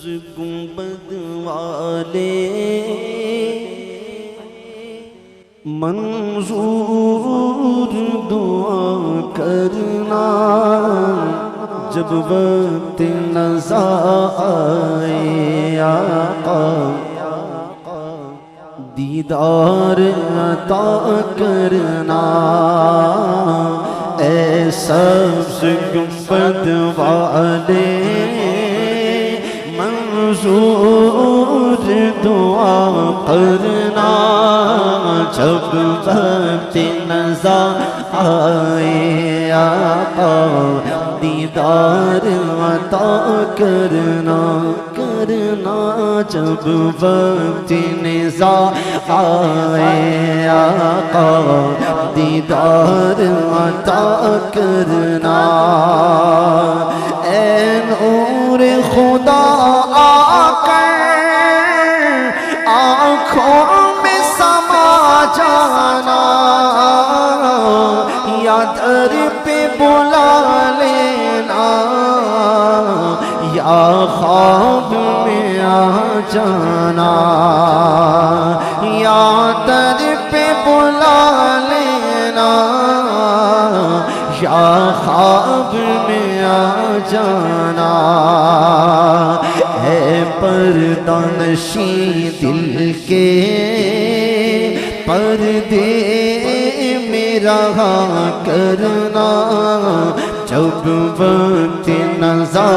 گنبد والے منظور دعا کرنا جب وقت نزا آئے آقا دیدار عطا کرنا اے سبز گنبد والے منظور دعا کرنا جب وقت نزا آئے آقا دیدار عطا کرنا جب وقت نزا آئے آقا دیدار عطا کرنا اے نور خدا آ کر آنکھوں میں سما جانا یا در پہ بلا لینا یا خواب میں آ جانا یا در پہ بلا لینا یا خواب میں آ جانا اے پردہ نشیں دل کے پردے میں رہا کرنا جب وقت نزا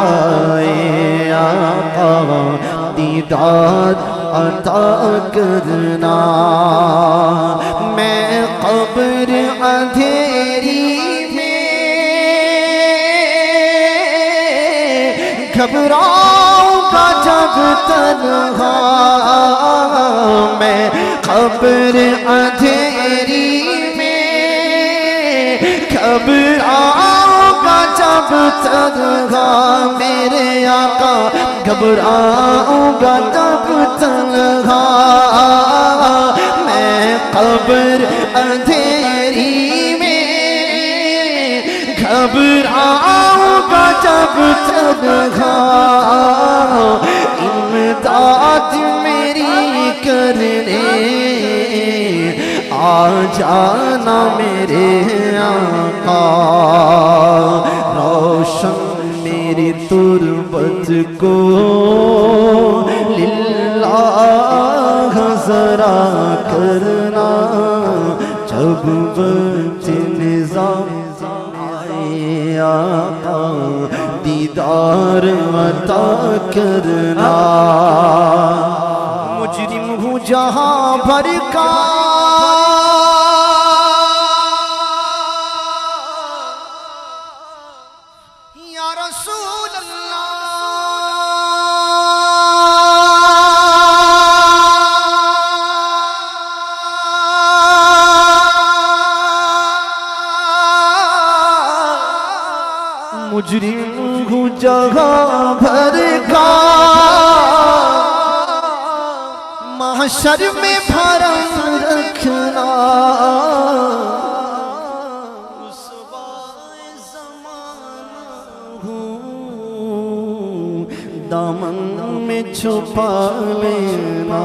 آئے آقا دیدار عطا کرنا میں قبر اندھیری میں گھبراؤں گا جب تنہا میں قبر اندھیری میں گھبراؤں گا جب تنہا میرے آقا گھبراؤں گا جب تنہا میں قبر اندھیری میں گھبراؤں گا جب تنہا امداد میری کرنے آ جانا میرے آقا روشن میری تربت کو للہ ذرا کرنا جب وقت نزا آئے آقا دیدار عطا کرنا مجرم ہوں جہاں بھر کا یا رسول اللہ مجرم ہوں جہاں بھر کا محشر میں بھرم رکھنا رسوائے زمانہ ہوں دامن میں چھپا لینا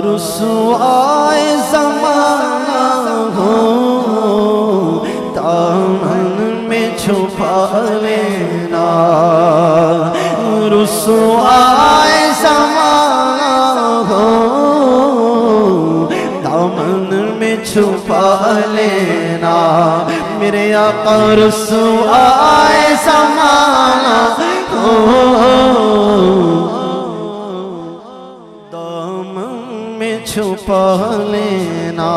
رسوائے زمانہ ہوں دامن میں چھپا لینا رسوائے زمانہ ہو دامن میں چھپا لینا میرے آقا رسوائے زمانہ ہو دامن میں چھپا لینا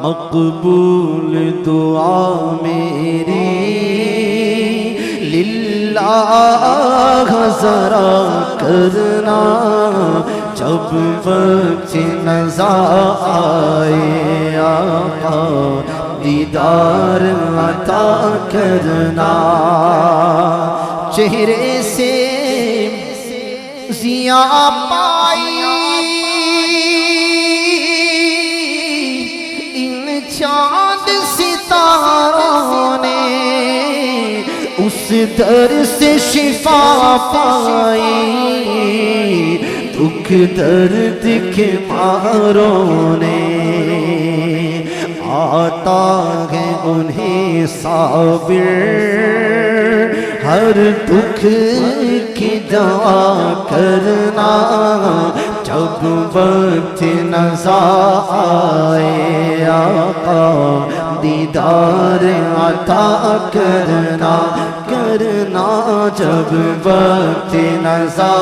مقبول دعا میری للہ ذرا کرنا جب وقت نزا آئے آقا دیدار عطا کرنا چہرے سے ضیاء پائی چاند ستاروں نے اس در سے شفا پائی دکھ درد کے ماروں نے آتا ہے انہیں صابر ہر دکھ کی دعا کرنا جب وقت نزا آئے آقا دیدار عطا کرنا جب وقت نزا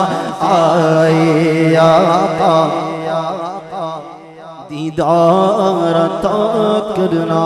آئے آقا دیدار عطا کرنا